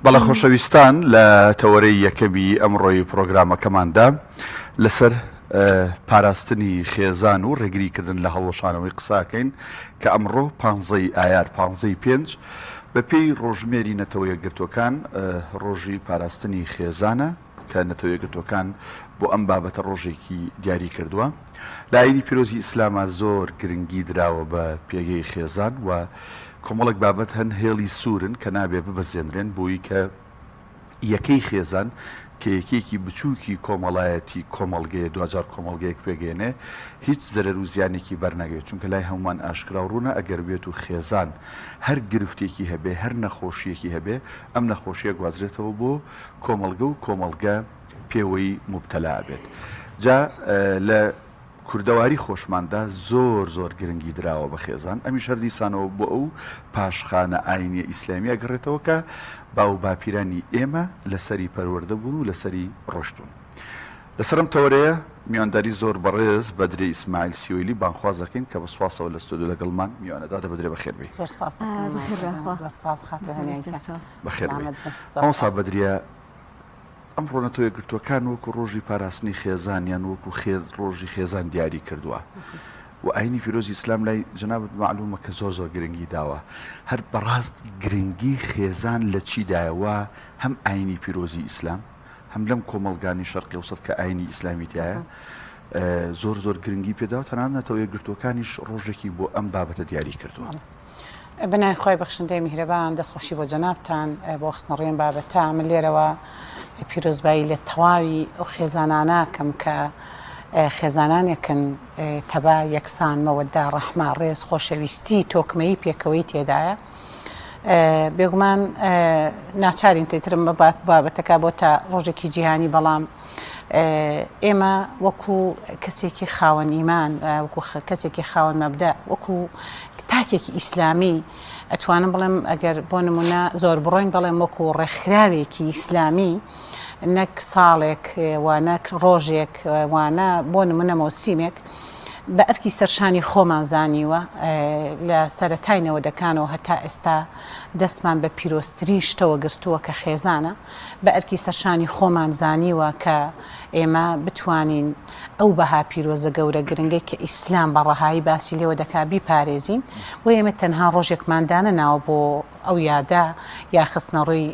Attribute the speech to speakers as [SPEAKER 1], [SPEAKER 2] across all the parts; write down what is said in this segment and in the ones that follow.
[SPEAKER 1] بەڵە خۆشەویستان لە تەوەرەی یەکەمی ئەمڕۆی پرۆگرامەکەماندا لەسەر پاراستنی خێزان و ڕێگریکردن لە هەڵوەشانەوەی قساکەین کە ئەمڕۆ 15 ئایار 15 پێنج بەپێی ڕۆژمێری نەتەوە یەکگرتوەکان ڕۆژی پاراستنی خێزانە کە نەتەوە یەکگرتوەکان بۆ ئەم بابەتە ڕۆژێکی دیاری کردووە. لە ئاینی پیرۆزی ئیسلامە زۆر گرنگی دراوە بە پێگەی خێزان و کۆمەڵک بابەت هەن هێڵی سوورن کە نابێ ببەزێنرێن بۆی کە یەکەی خێزان کە یەکێکی بچووکی کۆمەڵایەتی کۆمەڵگەیە دوجار کۆمەڵگەیەک پێگەێنێ هیچ زەرەر و زیانێکی بەرنەگەێت چونکە لای هەمومان ئاشکرا و ڕوونە ئەگەر بێت و خێزان هەر گرفتێکی هەبێ هەر نەخۆشیەکی هەبێ ئەم نەخۆشیە گوازرێتەوە بۆ کۆمەڵگە و کۆمەڵگە پێوەی مبتەلا بێت. جا لە کوردەواری خۆشماندا زۆر گرنگی دراوە بە خێزان ئەمیش هەردیسانەوە بۆ ئەو پاشخانە ئاینی ئیسلامی ئەگەڕێتەوە کە باو باپیرانی ئێمە لەسەری پەروەردە بوون و لەسەری ڕۆشتون. لەسەرم تەوەرەیە میوانداری زۆر بەڕێز بەدرێ ئیسماعیل سیویلی بانخواز دەکەین کە بەسواسەوە لە ستۆدیۆ لەگەڵمان میوانەدا دەبدرێ بەخێربێ. ئەوسا بەدرە ئەمڕۆ نەتەوە یەکگرتوەکان وەکو ڕۆژی پاراستنی خێزانیان وەکو ڕۆژی خێزان دیاری کردووە و ئاینی پیرۆزی ئیسلام لای جەنابەت معلومە کە زۆر گرنگی داوە. هەر بەڕاست گرنگی خێزان لە چیدایەوە هەم ئاینی پیرۆزی ئیسلام هەم لەم کۆمەڵگانی شەرقی ئەوسەد کە ئاینی ئیسلامی تایە زۆر گرنگی پێدا و تەنانەت نەتەوە یەکگرتوەکانیش ڕۆژێکی بۆ ئەم بابەتە دیاری کردووە.
[SPEAKER 2] بنای خۆی بەخشندەی میهرەبان دەستخۆشی بۆ جەنابتان بۆ خستنەڕێن بابەتە من لێرەوە پیرۆزبایی لە تەواوی ئەو خێزاناناکەم کە خێزانانێکن تەبا یەکسان مەوەدا ڕەحما ڕێز خۆشەویستی تۆکمەی پێکەوەی تێدایە بێگومان ناچارین تێترم بابەتەکە بۆ تا ڕۆژێکی جیهانی بەڵام ئێمە وەکو کەسێکی خاوەن ئیمان وەکو کەسێکی خاوەن مەبدە وەکو تاکێکی ئیسلامی ئەتوانم بڵێم ئەگەر بۆ نمونە زۆر بڕۆین بڵێم وەکو ڕێکخراوێکی ئیسلامی نەک ساڵێک وانەک ڕۆژێک وانە بۆ نمونە مۆسیمێک بە ئەرکی سەرشانی خۆمان زانیوە لە سەرەتاینەوە دەکانەوە هەتا ئێستا دەستمان بە پیرۆستترین شتەوە گرتووە کە خێزانە بە ئەرکی سەرشانی خۆمان زانیوە کە ئێمە بتوانین ئەو بەها پیرۆزە گەورە گرنگی کە ئیسلام بە ڕەهایی باسی لێوە دەکا بیپارێزین بۆ ئێمە تەنها ڕۆژێکماندانە ناوە بۆ ئەو یادا یا خستنەڕووی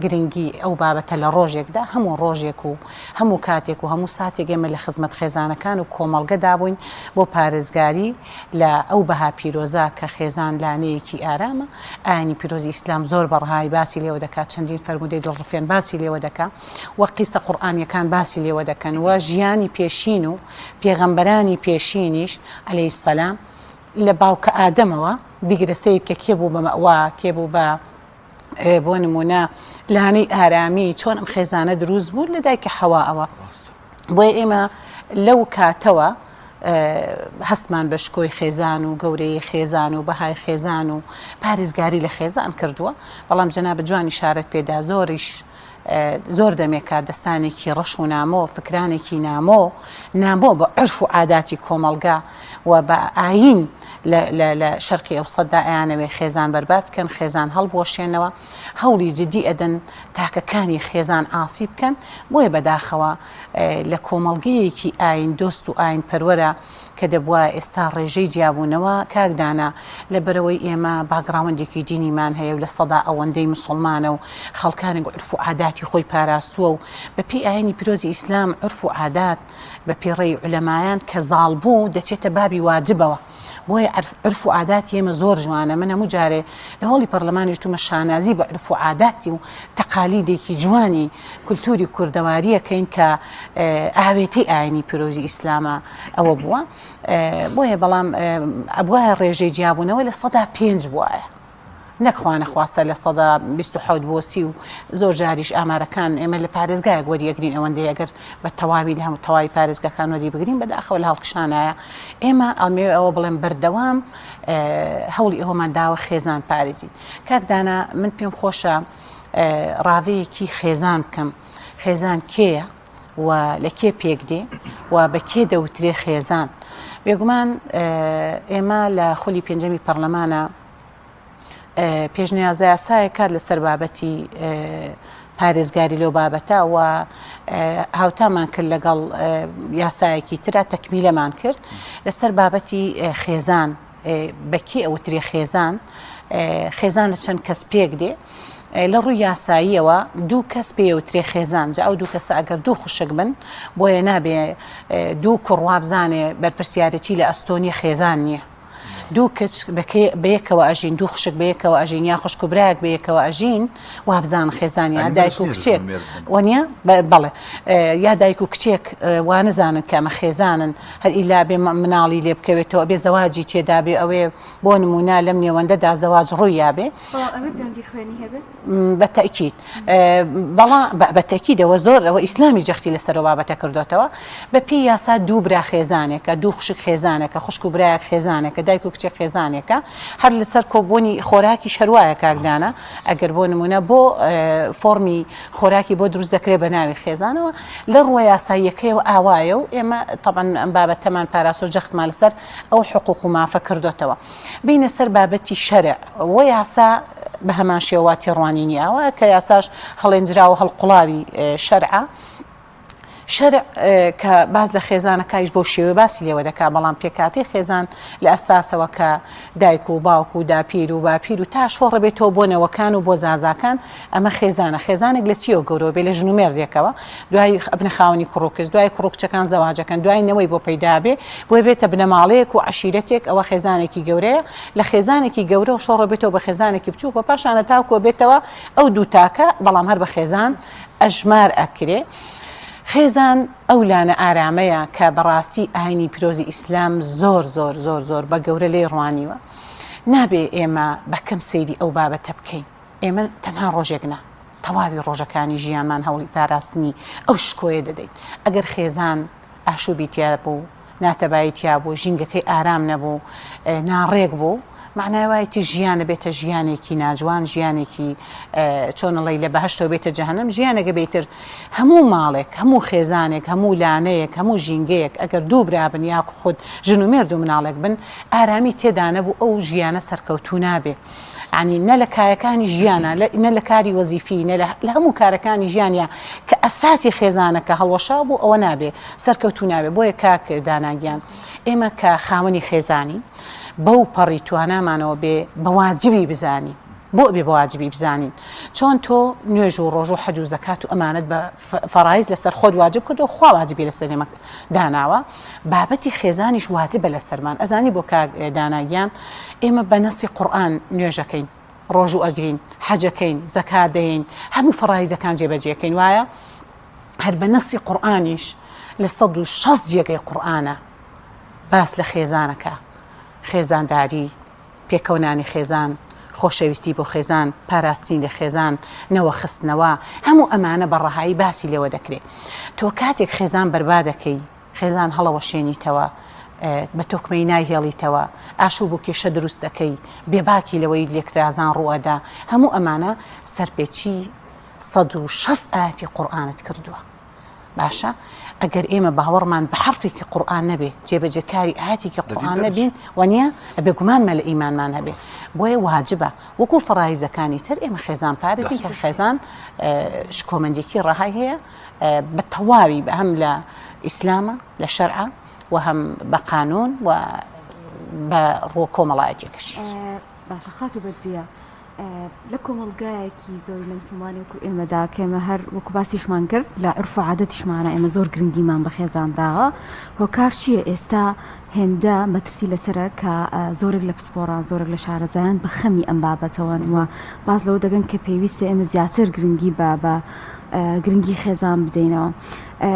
[SPEAKER 2] گرنگی ئەو بابەتە لە ڕۆژێکدا هەموو ڕۆژێک و هەموو کاتێک و هەموو ساتێک ئێمە لە خزمەت خێزانەکان و کۆمەڵگەدا بووین بۆ پارێزگاری لە ئەو بەها پیرۆزە کە خێزان لانەیەکی ئارامە. ئاینی پیرۆزی ئیسلام زۆر بەڕەهایی باسی لێوە دەکات چەندین فەرمودەی دڵڕفێن باسی لێوە دەکات وە قیسە قورئانیەکان باسی لێوە دەکەن و ژیانی پێشین و پێغەمبەرانی پێشینیش عەلەیهی سەلام لە باوکە ئادەمەوە بیگرە سەید کە کێ بوو بە مەوا کێ بوو بە بۆ نمونە لانەی ئارامی چۆن ئەم خێزانە دروست بوون لە دایکە حەواەوە بۆیە ئێمە لەو کاتەوە هەستمان بە شکۆی خێزان و گەورەی خێزان و بەهای خێزان و پارێزگاری لە خێزان کردووە بەڵام جەنابەت جوانی شارەت پێدا زۆر دەمێکا دەستانێکی ڕەش و نامۆ فکرانێکی نامۆ بە عرف و عاداتی کۆمەڵگا و بە ئاین لە شەرقی ئەوسەددا ئەیانەوێ خێزان بەرباد بکەن خێزان هەڵبوەشێنەوە هەوڵی جدی ئەدەن تاکەکانی خێزان ئاسی بکەن بۆیە بەداخەوە لە کۆمەڵگەیەکی ئاین دۆست و ئاین پەروەرە کە دەبووە ئێستا ڕێژەی جیابوونەوە کاکدانا لە بەرەوەی ئێمە باگراوندێکی دینیمان هەیە و لە سەدا ئەوەندەی مسلمانە و خەڵکانی عرف و عاداتی خۆی پاراستووە و بەپێی ئاینی پیرۆزی ئیسلام عرف و عادات بەپێی ڕێی عولەمایان کە زاڵ بوو دەچێتە بابی واجبەوە بۆیە عرف و عاداتی ئێمە زۆر جوانە من هەموو جارێ لە هۆڵی پەرلەمانی تومە شانازی بە عرف و عاداتی و تەقالیدێکی جوانی کولتوری کوردەواریەکەین کە ئاوێتەی ئاینی پیرۆزی ئیسلامە ئەوە بووە بۆیە بەڵام ئەبووە ڕێژەی جیابوونەوە لە سەدا 5 بووایە نەخوانە خواستە لە سەدا 27 بۆ 30 و زۆر جاریش ئامارەکان ئێمە لە پارێزگایەک وەریەگرین ئەوەندەی ئەگەر بە تەواوی لە هەموو تەواوی پارێزگاکان وەری بگرین بەداخەوە لە هەڵکشانایە ئێمە ئەڵمێ ئەوە بڵێن بەردەوام هەوڵی ئەومان داوە خێزان پارێزین. کاکدانا من پێم خۆشە ڕاوەیەکی خێزان بکەم خێزان کێیە و لە کێ پێک دێ و بە کێ دەوترێ خێزان بێگومان ئێمە لە خۆلی پێنجەمی پەرلەمانە پێشنیازە یاسایەکات لەسەر بابەتی پارێزگاری لەو بابەتە و هاوتامان کرد لەگەڵ یاسایەکی ترا تەکمیلەمان کرد لەسەر بابەتی خێزان بەکی ئەوتری خێزان لە چەند کەس پێک دێ لە ڕووی یاساییەوە دوو کەس پێوترێ خێزان جا ئەو دوو کەسە ئەگەر دوو خوشک بن بۆیە نابێ دوو کوڕوا بزانێ بەرپرسیارەتی لە ئەستۆنی خێزان نییە دوو کچ بەیەکەوە ئەژین دوو خوشک بەیەکەوە ئەژین یا خوشک و برایەک بەیەکەوە ئەژین وابزان خێزانیا دایک و کچێک وانە بەڵێ یا دایک و کچێک وانەزانن کە ئەمە خێزانن هەر ئیلا بێ مناڵی لێ بکەوێتەوە بێ زەواجی تێدا بێ ئەوێ بۆ نمونە لەم نێوەندەدا زەواج ڕووی یابێ بەتەکیید بەتەکیدەوە زۆر ئەوە ئیسلامی جەختی لەسەرەوە بابەتە کردوتەوە بە پێی یاسا دوو برا خێزانێکە دوو خوشک خێزانێکە خوشک و برایەک خێزانێکە دایک و کچێک خێزانێکە هەر لەسەر کۆبوونی خۆراکی شەروایە کاکدانە ئەگەر بۆ نمونە بۆ فۆرمی خۆراکی بۆ دروست دەکرێت بە ناوی خێزانەوە لە ڕووە یاساییەکەیەوە ئاوایە و ئێمە طبعا ئەم بابەتەمان پاراس و جەختمان لەسەر ئەو حقوق و مافە کردوتەوە بینە سەر بابەتی شەرع و یاسا بە هەمان شێواتی ڕوانینی ئاوە کە یاساش هەڵێنجراوە هەڵقوڵاوی شەرعە شەرع کە باز لە خێزانەکەیش بۆ شێوە باسی لێوە دەکا بەڵام پێکاتی خێزان لە ئەساسەوە کە دایک و باوک و داپیر و باپیر و تا شۆڕە بێتەوە بۆ نەوەکان و بۆ زازاکان ئەمە خێزانێک لە چیەوە گەورەوە بێ لە ژنومێردێکەوە دوای ئەبنە خاوەنی کوڕووکەس دوای کوڕکچەکان زەواجەکەن دوای نەوەی بۆ پەیدا بێ بۆی بێتە بنەماڵەیەک و عشیرەتێک ئەوە خێزانێکی گەورەیە لە خێزانێکی گەورە و شۆڕە بێتەوە بە خێزانێکی بچوو بە پاشانە تاوکۆ بێتەوە ئەو دوو تاکە بەڵام هەر بە خێزان ئەژمار ئەکرێ خێزان ئەولانە ئارامەیە کە بەڕاستی ئاینی پیرۆزی ئیسلام زۆر بە گەورە لێ ڕوانیوە نابێ ئێمە بەکەم سەیری ئەو بابەتە بکەین ئێمە تەنها ڕۆژێکنا تەواوی ڕۆژەکانی ژیانمان هەوڵی پاراستنی ئەو شکۆیە دەدەیت ئەگەر خێزان ئاشوبی تیا بوو ناتەبایی تیا بوو ژینگەکەی ئارام نەبوو ناڕێک بوو معنای وایەتی ژیانە بێتە ژیانێکی ناجوان ژیانێکی چۆنەڵی لە بەهشتەوە بێتە جەهەنەم ژیانەکە بێتر هەموو ماڵێک هەموو خێزانێک هەموو لانەیەک هەموو ژینگەیەک ئەگەر دوو برابن یا خود ژن و مێرد و مناڵێک بن ئارامی تێدا نەبوو ئەو ژیانە سەرکەوتوو نابێ عنی نە لە کارەکانی ژیانە نە لە کاری وەزیفی لە هەموو کارەکانی ژیانە کە ئەساسی خێزانەکە هەڵوەشا بوو ئەوە نابێ سەرکەوتوو نابێ بۆیە کاک داناگیان ئێمە کە خاوەنی خێزانی بەو پەڕی توانامانەوە بێ بەواجبی بزانین بۆ بێ بەواجبی بزانین چۆن تۆ نوێژ و ڕۆژ و حەج و زەکات و ئەمانەت بە فەرایز لەسەر خۆت واجب کردو خوا واجبی لەسەر ئێمە داناوە بابەتی خێزانیش واجبە لەسەرمان ئەزانی بۆ کاک داناگیان ئێمە بە نەسی قورئان نوێژەکەین ڕۆژ و ئەگرین حەجەکەین زەکات دەین هەموو فەرایزەکان جێبەجێکەین وایە هەر بە نەسی قورئانیش لە 160 جێگەی قورئانە باس لە خێزانەکە خێزانداری پێکەونانی خێزان خۆشەویستی بۆ خێزان پاراستین لە خێزان نەوە خستنەوە هەموو ئەمانە بەڕەهایی باسی لێوە دەکرێت تۆ کاتێک خێزان بەربادەکەی خێزان هەڵەوە شوێنیتەوە بە تۆکمەی نایهێڵیتەوە ئاشوو بۆ کێشە دروست دەکەی بێباکی لەوەی لێکترازان ڕوئەدا هەموو ئەمانە سەرپێچی 160 ئاەتی قورئانت کردووە باشە ئەگەر ئێمە باوەڕمان بە حرفێکی قورئان نەبێ جێبەجێکاری ئاەتێکی قورئان نەبین وانە ئەبێ گومانمە لە ئیمانمان هەبێ بۆیە واجبە وەکو فەرایزەکانی تر ئێمە خێزان پارێزین کە خێزان شکۆمەندێکی ڕەهای هەیە بە تەواوی بە هەم لە ئیسلامە لە شەرعە و هەم بە قانون و بە ڕۆ کۆمەڵایەتێکەش
[SPEAKER 3] باشە خات و بەدریە لە کۆمەڵگایەکی زۆری لە مسلمانی وەکو ئێمەدا کێمە هەر وەکو باسیشمان کرد لە عرف و عادەتیشمانە ئێمە زۆر گرنگیمان بە خێزانداوە هۆکار چییە ئێستا هێندە مەترسی لەسرە کە زۆرێک لە پسپۆران زۆرێک لە شارەزایان بە خەمی ئەم بابەتەوەن وە باز لەوە دەگەن کە پێویستە ئێمە زیاتر گرنگی بە گرنگی خێزان بدەینەوە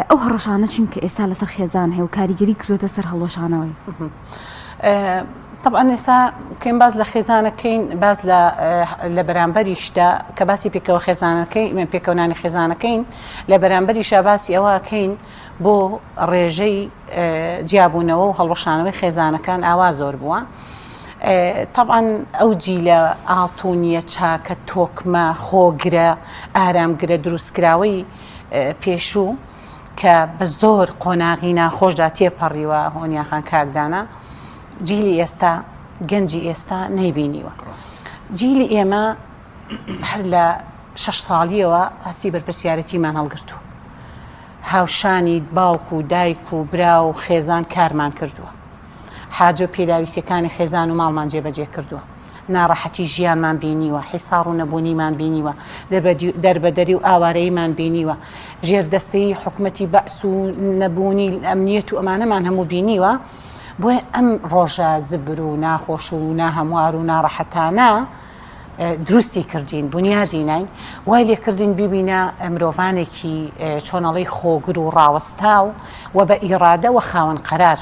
[SPEAKER 3] ئەو هەڕەشانە چین کە ئێستا لەسەر خێزان هەیە و کاریگەری کردوتە سەر هەڵوەشانەوەی
[SPEAKER 2] طبعا ئێستا کەین باز لە خێزانەکەین باز لە بەرامبەریشدا کە باسی پێکەوە خێزانەکەی پێکەونانی خێزانەکەین لە بەرامبەریشا باسی ئەوەکەین بۆ ڕێژەی جیابوونەوە و هەڵوەشانەوەی خێزانەکان ئاوا زۆر بووە طبعا ئەو جیلە ئاڵتونیە چاکە تۆکمە خۆگرە ئارامگرە دروستکراوەی پێشوو کە بە زۆر قۆناغی ناخۆشدا تێپەڕیوە هۆنیاخان کاکدانە جیلی ئێستا گەنجی ئێستا نەیبینیوە جیلی ئێمە هەر لە 6 ساڵیەوە هەستی بەرپرسیارەتیمان هەڵگرتووە. هاوشانی باوک و دایک و برا و خێزان کارمان کردووە. حاجە و پێداویستەکانی خێزان و ماڵمان جێبەجێ کردووە. ناڕەحەتی ژیانمان بینیوە، حیساڕ و نەبوونیمان بینیوە، دەربەدەری و ئاوارەیمان بینیوە، ژێردەستەی حکومەتی بەعس و نەبوونی ئەمنیەت و ئەمانەمان هەموو بینیوە. بۆیە ئەم ڕۆژە زبر و ناخۆش و ناهەموار و ناڕەحەتانە دروستی کردین، بنیادی نین، وای لێکردین ببینە مرۆڤانێکی چۆنەڵی خۆگر و ڕاوەستاو و بە ئیرادە و خاوەن قەرار.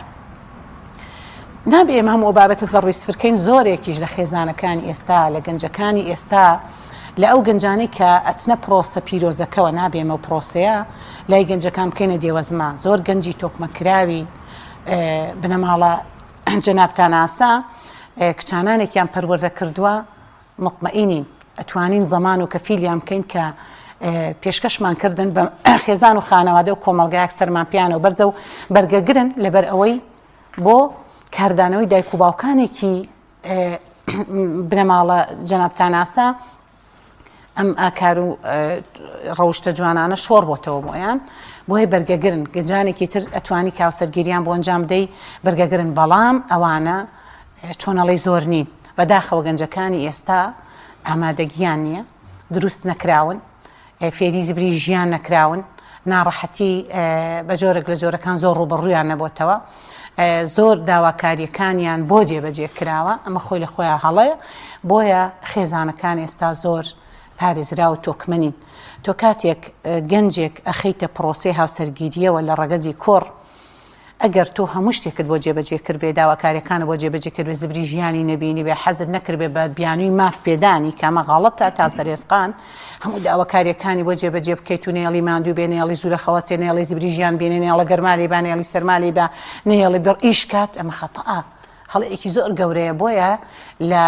[SPEAKER 2] نابێ ئێمە هەموو بابەتە زەڕویستفرکەین زۆرێکیش لە خێزانەکانی ئێستا لە گەنجەکانی ئێستا لە ئەو گەنجانەی کە ئەچنە پرۆسە پیرۆزەکەەوە نابێمە و پرۆسەیە لای گەنجەکان بکەینە دێوەزما زۆر گەنجی تۆکمەکراوی بنەماڵە جەنابتان ئاسا کچانانێکیان پەروەردە کردووە مطمئینین ئەتوانین زەمان و کەفیلیان بکەین کە پێشکەشمان کردن بە خێزان و خانەوادە و کۆمەلگایەک سەرمان پیانە و بەرزە و بەرگەگرن لەبەر ئەوەی بۆ کاردانەوەی دایک و باوکانێکی بنەماڵە جەنابتان ئاسا ئەم ئاکار و ڕەوشتە جوانانە شۆڕ بۆتەوە بۆیان بۆیە بەرگەگرن گەنجانێکی تر ئەتوانی کاوسەرگیریان بۆ ئەنجام دەی بەرگەگرن بەڵام ئەوانە چۆنەڵی زۆر نین بەداخەوە گەنجەکانی ئێستا ئامادەگیان نییە دروست نەکراون فێری زبری ژیان نەکراون ناڕەحەتی بە جۆرەك لە جۆرەکان زۆر ڕوبەڕوویان نەبۆتەوە زۆر داواکاریەکانیان بۆ جێبەجێ کراوە ئەمە خۆی لە خۆیان هەڵەیە بۆیە خێزانەکان ئێستا زۆر پارێزرا و تۆکمەنین تۆ کاتێک گەنجێک ئەخەیتە پرۆسەی هاوسەرگیریەوە لە ڕەگەزی کۆڕ ئەگەر تۆ هەموو شتێکت بۆ جێبەجێ کرد بێ داواکاریەکانە بۆ جێبەجێ کرد بێ زبری ژیانی نەبینی بێ حەزت نەکرد بێ بە بیانووی ماف پێدانی کامە غاڵەتە تا سەرێسقان هەموو داواکاریەکانی بۆ جێبەجێ بکەیت و نێڵی ماندوو بێ نێڵی زوورە خەوەچێ نێڵی زبری ژیان بێنێ نێڵە گەرمالی با نێڵی سەرمالی با نێڵی بڕ ئیشکات ئەمە خەتەئە هەڵەیەکی زۆر گەورەیە بۆیە لە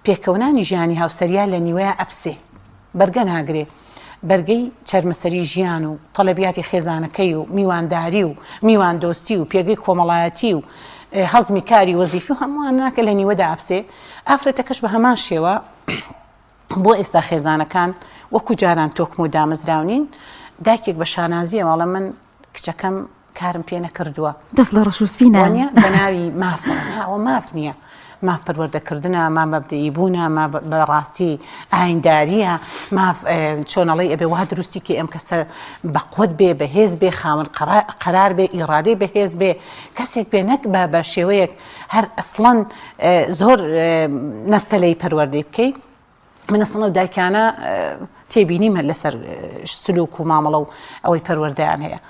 [SPEAKER 2] پێکەونانی ژیانی هاوسەریا لە نیوەیە ئەپسێ بەرگە ناگرێ بەرگەی چەرمەسەری ژیان و تەڵەبیاتی خێزانەکەی و میوانداری و میوان دۆستی و پێگەی کۆمەڵایەتی و هەزمی کاری وەزیفی و هەمووان ناکە لە نیوەدا ئەپسێ ئافرەتەکەش بە هەمان شێوە بۆ ئێستا خێزانەکان وەکو جاران تۆکم و دامەزراونین دایکێک بە شانازیە وەڵام من کچەکەم کارم پێ نەکردووە
[SPEAKER 3] دەست لە ڕەشوسپینە
[SPEAKER 2] بە ناوی مافەوە ماف نییە ماف پەروەردەکردنە ما مەبدەئی بوونە ما بەڕاستی ئاینداریە ماف چۆنەڵی ئەبێ وها دروستی کە ئەم کەسە بەقوت بێ بەهێز بێ خاوەن قەرار بێ ئیرادەی بەهێز بێ کەسێک بێ نەک بە شێوەیەک هەر ئەسڵەن زۆر نەستەلەی پەروەردەی بکەی منەسڵە و دایکانە تێبینیمە لەسەر سلوک و مامەڵە و ئەوەی پەروەردەیان هەیە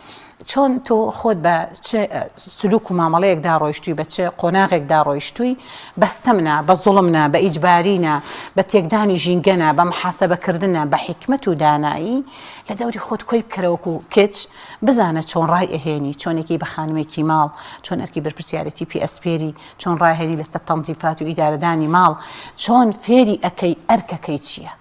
[SPEAKER 2] چۆن تۆ خۆت بە چه سلوک و مامەڵەیەکدا ڕۆیشتووی بە چه قۆناغێکدا ڕۆیشتووی بەستەمنە بە زوڵمنە بە ئیجبارینە بە تێکدانی ژینگەنە بە محاسەبەکردنە بە حکمت و دانایی لە دەوری خۆت کۆی بکەرەوەکو کچ بزانە چۆن ڕای ئەهێنی چۆنێکی بە خانمێکی ماڵ چۆن ئەرکی بەرپرسیارەتی PSPری چۆن ڕاهێنی لەستە تەنزیفات و ئیدارەدانی ماڵ چۆن فێری ئەەکەی ئەرکەکەی چییە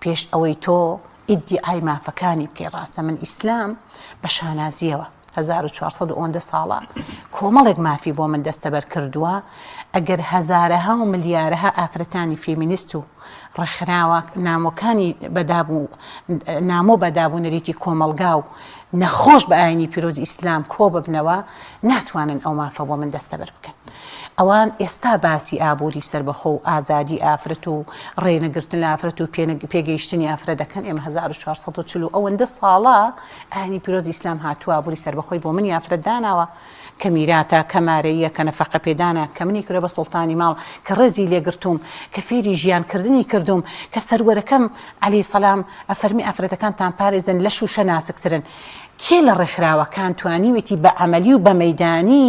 [SPEAKER 2] پێش ئەوەی تۆ ئیدعای مافەکانی بکەی ڕاستە من ئیسلام بە شانازیەوە 1400 ساڵە کۆمەڵێک مافی بۆ من دەستەبەر کردووە ئەگەر هەزارەها و ملیارەها ئافرەتانی فێمینیست و ڕێکخراوە نامۆکانی بەدابوو نامۆ بەدابوو نەریتی کۆمەلگا و نەخۆش بە ئاینی پیرۆزی ئیسلام کۆ ببنەوە ناتوانن ئەو مافە بۆ من دەستەبەر بکەن ئەوان ئێستا باسی ئابووری سربەخۆ و ئازادی ئافرەت و ڕێنەگرتن لە ئافرەت و پێگەیشتنی ئافرەت دەکەن ئێمە 1440 ئەوەندە ساڵە ئاینی پیرۆزی ئیسلام هاتووە ئابووری سربەخۆی بۆ منی ئافرەت داناوە کە میراتە کە مارەیە کە نەفەقە پێدانە کە منی کرێ بە سوڵتانی ماڵ کە ڕێزی لێگرتوم کە فێری ژیانکردنی کردوم کە سەروەرەکەم عەلەیهی سەلام ئەفەرمی ئافرەتەکانتان پارێزن لە شوشە ناسکترن کێ لە ڕێکخراوەکان توانیوێتی بە عەمەلی و بە مەیدانی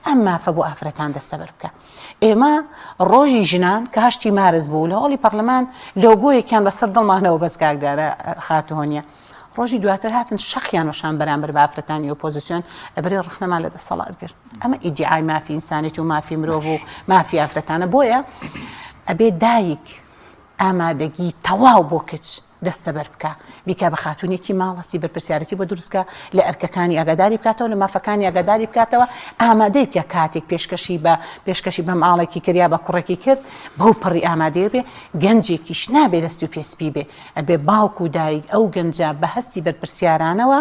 [SPEAKER 2] ئەم مافە بۆ ئافرەتان دەستەبەر بکە ئێمە ڕۆژی ژنان کە هەشتی مارز بوو لە هەوڵی پەرلەمان لۆگۆیەکیان بەسەر دڵمانەوە بەس کاکدارە خاتۆنیە ڕۆژی دواتر هاتن شەخیان وشان بەرامبەر بە ئافرەتانی ئۆپۆزیسیۆن ئەبرێ ڕخنەمان لە دەسەڵاتگرت ئەمە ئیدعای مافی ئینسانێتی و مافی مرۆڤ و مافی ئافرەتانە بۆیە ئەبێ دایک ئامادەگی تەواو بۆ کچ دەستەبەر بکە بیکە بە خاتونێکی ماڵەسی بەرپرسیارەتی بۆ دروستکە لە ئەرکەکانی ئاگاداری بکاتەوە لە مافەکانی ئاگاداری بکاتەوە ئامادەی بکە کاتێک پێشکەشی بە ماڵێکی کردیا بە کوڕێکی کرد بەو پڕی ئامادەیە بێ گەنجێکیش نابێ دەست و پێسپی بێ ئەبێ باوک و دایک ئەو گەنجە بە هەستی بەرپرسیارانەوە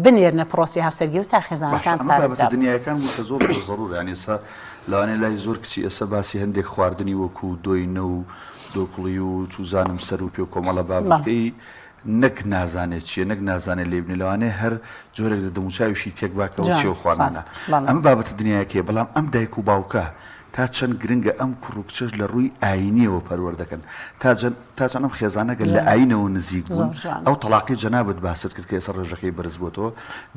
[SPEAKER 2] بنێرنە پرۆسی هاوسەرگیری و تا خێزانەکان پارێزرا
[SPEAKER 1] دنیاەکان وتە زۆر زەڕور یعنی ئێستا لەوانێ لای زۆر کچی ئێستا باسی هەندێک خواردنی وەکو دۆینە و دۆکڵی و چوزانم سەر و پێ و کۆمەڵە بابەکەی نەک نازانێت چیە نەک نازانێت لێبنی لەوانێ هەر جۆرێک دەموچاویشی تێک باکەەوە چێ و خوانانە ئەم بابەتە دنیاکێ بەڵام ئەم دایک و باوکە تا چەند گرنگە ئەم کوڕکچەش لە ڕووی ئاینیەوە پەروەردەکەن تا چەند ئەم خێزانەگە لە ئاینەوە نزیک بوون ئەو تەلاقی جەنابەت باست کرد کە ئێستا ڕێژەکەی بەرز بۆتەوە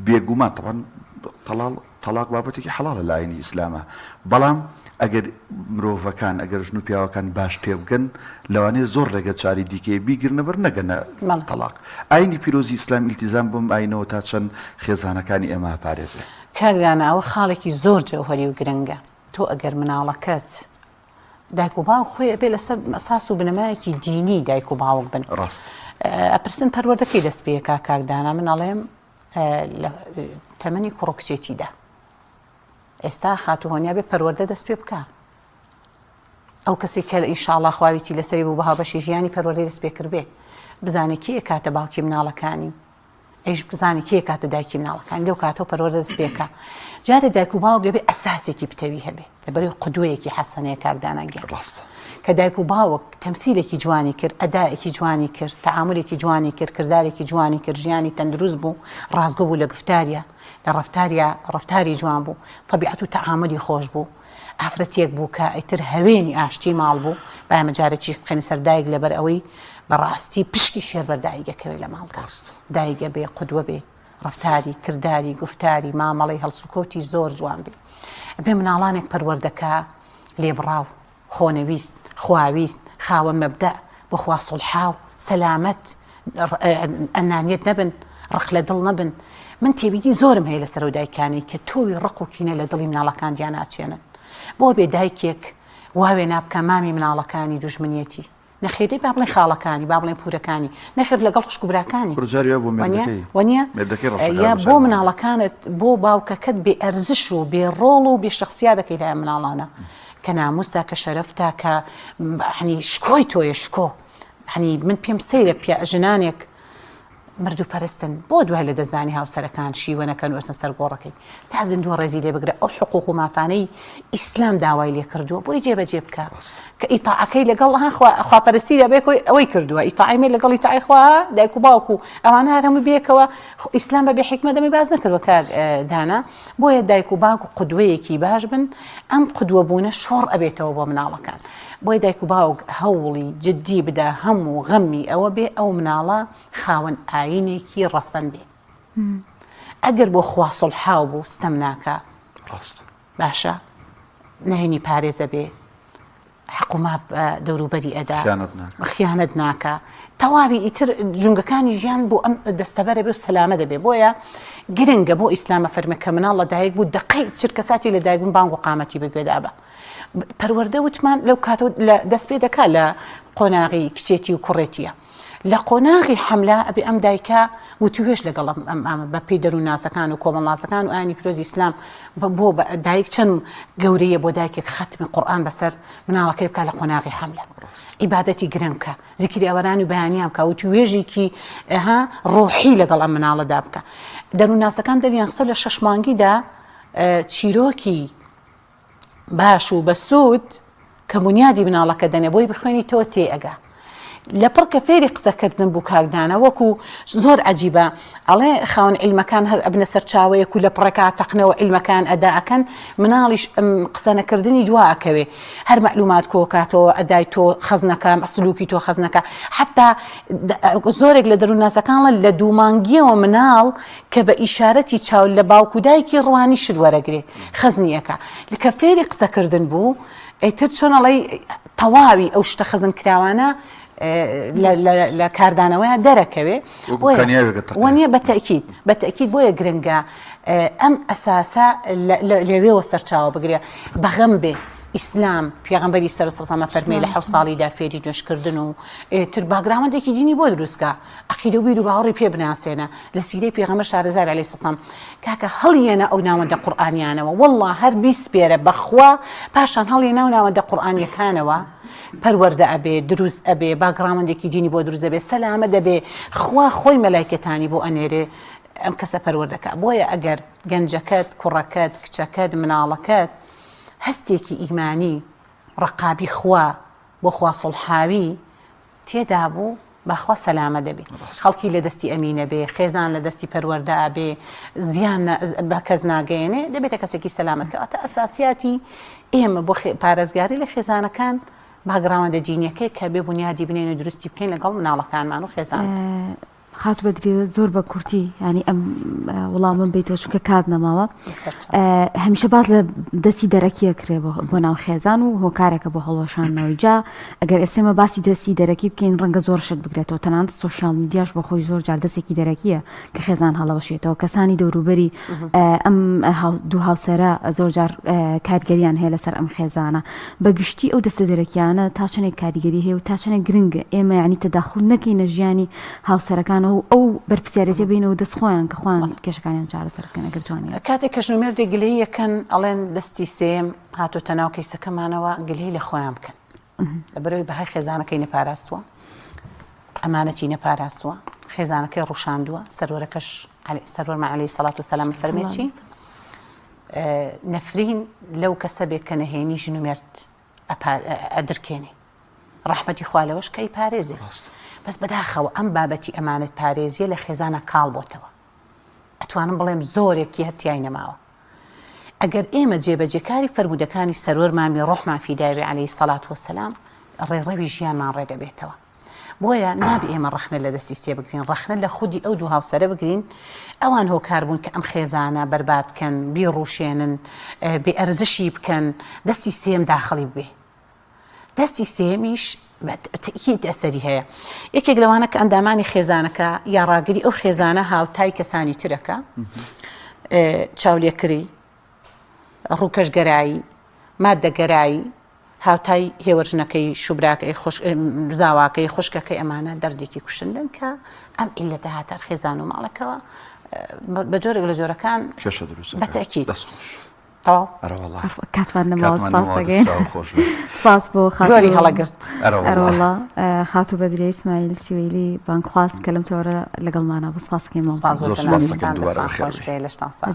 [SPEAKER 1] بێگومان تەڵان تەلاق بابەتێکی حەڵاڵە لە ئاینی ئیسلامە بەڵام ئەگەر مرۆڤەکان ئەگەر ژن و پیاوەکان باش پێ بگەن لەوانەیە زۆر ڕێگە چاری دیکەی بیگرنە بەر نەگەنە تەلاق ئاینی پیرۆزی ئیسلام ئیلتیزام بم ئاینەوە تا چەند خێزانەکانی ئێمە پارێزێ
[SPEAKER 2] کاکدانە ئەوە خاڵێکی زۆر جەوهەری و گرنگە تۆ ئەگەر مناڵەکەت دایک و باوک خۆی ئەبێ لەسەر ئەساس و بنەمایەکی دینی دایک و باوک بن
[SPEAKER 1] ڕاست
[SPEAKER 2] ئەپرسن پەروەردەکەی دەست پێ کاکدانە من ئەڵێم لە تەمەنی کوڕکچێتیدا ئێستا خاتوهۆنیا بێ پەروەردە دەست پێ بکە ئەو کەسی کە ئینشاءڵڵا خواویتی لەسەری بوو بەها بەشی ژیانی پەروەردەی دەست پێ کرد بێ بزانێ کێ کاتە باوکی مناڵەکانی ئەیش بزانێ کێ کاتە دایکی مناڵەکانی لەو کاتەوە پەروەردە دەست پێکە جارێ دایک و باوک دەبێ ئەساسێکی پتەوی هەبێ لەبەرەوەی قودوەیەکی حەسەنەیە کاکدانەگەن کە دایک و باوک تەمثیلێکی جوانی کرد ئەدایەکی جوانی کرد تەعاملێکی جوانی کرد کردارێکی جوانی کرد ژیانی تەندروست بوو ڕازگۆ بوو لە گفتاریە لە ڕەفتاری جوان بوو طبیعەت و تەعاملی خۆش بوو ئافرەتێک بوو کە ئیتر هەوێنی ئاشتی ماڵ بوو بایمە جارێکی بخەنی سەر دایک لەبەر ئەوەی بەڕاستی پشکی شێربەر دایکەکەوێ لە ماڵدا دایکە بێ قودوە بێ ڕەفتاری کرداری گفتاری مامەڵەی هەڵسوکەوتی زۆر جوان بێ بێ مناڵانێک پەروەردەکە لێبڕاو خۆنەویست خواویست خاوە مەبدە بخوا سڵحاو سەلامەت ئەنانیت نەبن ڕق لە دڵ نەبن من تێبینی زۆرم هەیە لەسەر و دایکانی کە تۆوی ڕق و کینە لە دڵی مناڵەکان دیان ناچێنن بۆ بێ دایکێک واوێ نابکە مامی مناڵەکانی دوژمنیەتی نەخێدەی با بڵێن خاڵەکانی با بڵێن پورەکانی نەخێر لەگەڵ خوشک و براکانی وەنیە یا بۆ مناڵەکانت بۆ باوکەکەت بێ ئەرزش و بێ ڕۆڵ و بێ شخصیا دەکەی لای مناڵانە کە ناموستا کە شەرەفتا کە شکۆی تۆیە شکۆ من پێم سەیرە ژنانێک مردوو پەرستن بۆ دوای لە دەستدانی هاوسەرەکان شیوەنەکەن وەرچن سەر گۆڕەکەی تا زیندوو ڕێزی لێ بگرە ئەو حقوق و مافانەی ئیسلام داوای لێ کردووە بۆی جێبەجێ بکە کە ئیتاعەکەی لەگەڵ خواپەرستی دەبێ ئەوەی کردووە ئیتاعیمێ لەگەڵ ئیتاعی خوا دایک و باوک و ئەوانە هەر هەموو بێکەوە ئیسلام بەبێ حیکمە دەمی باز نەکردوە کاک دانا بۆیە دایک و باوک و قودوەیەکی باش بن ئەم قودوە بوونە شۆڕ ئەبێتەوە بۆ مناڵەکان بۆی دایک و باوک هەوڵی جددی بدە هەموو غەمی ئەوە بێ ئەو مناڵە خاوەن ئاینێکی ڕەسەن بێ ئەگەر بۆ خوا سڵحاو بوو ستەم ناکە باشە نهێنی پارێزە بێ حقوما دەوروبەری ئەدا خیانەت ناکە تەواوی ئیتر جونگەکانی ژیان بۆ ئەم دەستەبەرە بێ و سەلامە دەبێ بۆیە گرنگە بۆ ئیسلامە فەرمێ کە مناڵ لە دایک بوو دقەی چرکە ساتی لە دایک بوون بانگ و قامەتی بگوێدا بە پەروەردە وتمان لەو کاتەوە دەست پێ دەکات لە قۆناغی کچێتی و کوڕێتیە لە قۆناغی حەملە ئەبێ ئەم دایکە وتوێش لەگەڵ بە پێی دەروون ناسەکان و کۆمەڵناسەکان و ئاینی پیرۆزی ئیسلام بۆ دایک چەند گەورەیە بۆ دایکێک خەتمی قورئان بەسەر مناڵەکەی بکات لە قۆناغی حەملە ئیبادەتی گرنگکە زیکری ئەوەرانی و بەیانیان بکە وتوێژێکی ڕۆحی لەگەڵ ئەم مناڵەدا بکە دەروون ناسەکان دەریان خسە لە 6 مانگیدا چیرۆکی باش و بەسوود کە بنیادی مناڵەکە دەنێ بۆی بخوێنی تۆ تێئەگا لە پڕ کە فێری قسەکردن بوو کاکدانە وەکو زۆر عەجیبە ئەڵێ خاوەن عیلمەکان هەر ئەبنە سەر چاوەیەک و لە پڕێکا تەقنەوە عیلمەکان ئەداەکەن مناڵیش قسەنەکردنی دواکەوێ هەر مەعلومات کۆکاتەوە ئەدای تۆ خەزنەکە سلوکی تۆ خەزنەکە حتا زۆرێک لە دەروون ناسەکانڵە لە دوومانگیەوە مناڵ کە بە ئیشارەتی چاو لە باوکو دایکی ڕوانی شت وەرەگرێ خەزنیەکە لکە فێری قسەکردن بوو ئەیتر چۆنەڵی تەواوی ئەو شتە خەزن کراوانە لە کاردانەوەیە دەرەکەوێ وەنیە بەتەکید بۆیە گرنگە ئەم ئەساسە لەوێوە سەرچاوە بگرێ بەغەم بێ ئیسلام پێغەمبەری سەرسەسەمە فەرمێ لە 7 ساڵیدا فێری نوێژکردن و تر باگراوندێکی دینی بۆ دروستکە عەقیدە و بیر و باوەڕی پێ بناسێنە لە سیرەی پێغەمبەر شارەزای عەلەیهی سەلام کاکە هەڵیێنە ئەو ناوەندە قورئانیانەوە والله هەر 20 پێرە بەخوا پاشان هەڵیێنە ئەو ناوەندە قورئانیەکانەوە پەروەردە ئەبێ دروست ئەبێ باگراوندێکی دینی بۆ دروست دەبێ سەلامە دەبێ خوا خۆی مەلایکەتانی بۆ ئەنێرێ ئەم کەسە پەروەردەکە بۆیە ئەگەر گەنجەکەت کوڕەکەت کچەکەت مناڵەکەت هەستێکی ئیمانی ڕقابی خوا بۆ خوا سڵحاوی تێدا بوو بەخوا سەلامە دەبێت خەڵکی لە دەستی ئەمینە بێ خێزان لە دەستی پەروەردە بێ زیان بە کەس ناگەێنێ دەبێتە کەسێکی سەلامەت کە ئەتە ئەساسیاتی ئێمە بۆ پارێزگاری لە خێزانەکان باگراوندە جینیەکەی کە بێ بنیادی بنێن و درستی بکەین لەگەڵ مناڵەکانمان و خێزان
[SPEAKER 3] خات بەدرێ زۆر بە کورتی ینی ئەم وەڵامم بیتەوە چونکە کات نەماوە هەمیشە باز لە دەستی دەرەکیە کرێ بۆ ناو خێزان و هۆکارێکە بۆ هەڵۆشانەوەی جا ئەگەر ئێسێمە باسی دەستی دەرەکی بکەین ڕەنگە زۆر شت بگرێتەوە تەنانەت سۆشیال میدیاش بە خۆی زۆر جار دەستێکی دەرەکیە کە خێزان هەڵەوەشێتەوە کەسانی دەوروبەری ئەم دوو هاوسەرە زۆر جار کارگەریان هەیە لەسەر ئەم خێزانە بەگشتی ئەو دەستە دەرەکیانە تا چەندێک کاریگەری هەیە و تا چەندێک گرنگە ئێمە ینی تەداخل نەکەینە ژیانی هاوسەرەکان ئەو بەرپرسیارەتی بینەوە دەست خۆیان کە خۆیان کێشەکانیان چارەسەرکەن ئەگەر توانێت
[SPEAKER 2] کاتێک کە ژنومێردێک گلەی یەکەن ئەڵێن دەستی سێم هاتوۆتە ناو کەیسەکەمانەوە گلەی لە خۆیان بکەن لەبەرەوەی بەهای خێزانەکەی نەپاراستووە ئەمانەتی نەپاراستووە خێزانەکەی ڕوشاندووە سەرۆرەکەش سەرۆرمان عەلەیهی سەڵات وسەلام فەرمێ چی نەفرین لەو کەسە بێت کە نەهێنی ژنومێرد ئەدرکێنێ ڕەحمەتی خوا لەوەش کەی پارێزێ بەس بەداخەوە ئەم بابەتی ئەمانەت پارێزیە لە خێزانە کاڵ بۆتەوە ئەتوانم بڵێم زۆرێکی هەرتیای نەماوە ئەگەر ئێمە جێبەجێکاری فەرمودەکانی سەرۆر مامی ڕۆحمان فیداوی عەلەیهی سەڵات وسەلام ڕێڕەوی ژیانمان ڕێگە بێتەوە بۆیە نابێ ئێمە ڕەخنە لە دەستی سێ بگرین ڕەخنە لە خودی ئەو دوو هاوسەرە بگرین ئەوان هۆکار بوون کە ئەم خێزانە بەربادکەن بیڕوشێنن بێ ئەرزشی بکەن دەستی سێم داخڵی بێ دەستی سێمیش تەکید ئەسەری هەیە یەکێک لەوانە کە ئەندامانی خێزانەکە یا ڕاگری ئەو خێزانە هاوتای کەسانی ترەکە چاولێکری ڕووکەشگەرایی مادەگەرایی هاوتای هێوەژنەکەی شوبراکەی زاواکەی خوشکەکەی ئەمانە دەردێکی کوشندن کە ئەم ئیلەتە هاتار خێزان و ماڵەکەەوە بە جۆرێک لە جۆرەکان بەتەکید تەواو
[SPEAKER 3] کاتمان نەماوە سپاس دەگەین سپاس بۆ
[SPEAKER 2] زۆری هەڵەگرت
[SPEAKER 3] ئەرەوەڵا خاتو بەدرێ ئیسماعیل سوێلی بانکخواست کە لەم تۆرە لەگەڵمانە بە سپاس بکەین
[SPEAKER 2] سپاس بۆ سەلامیشتان دەستان خۆش بێ لەشتان ساز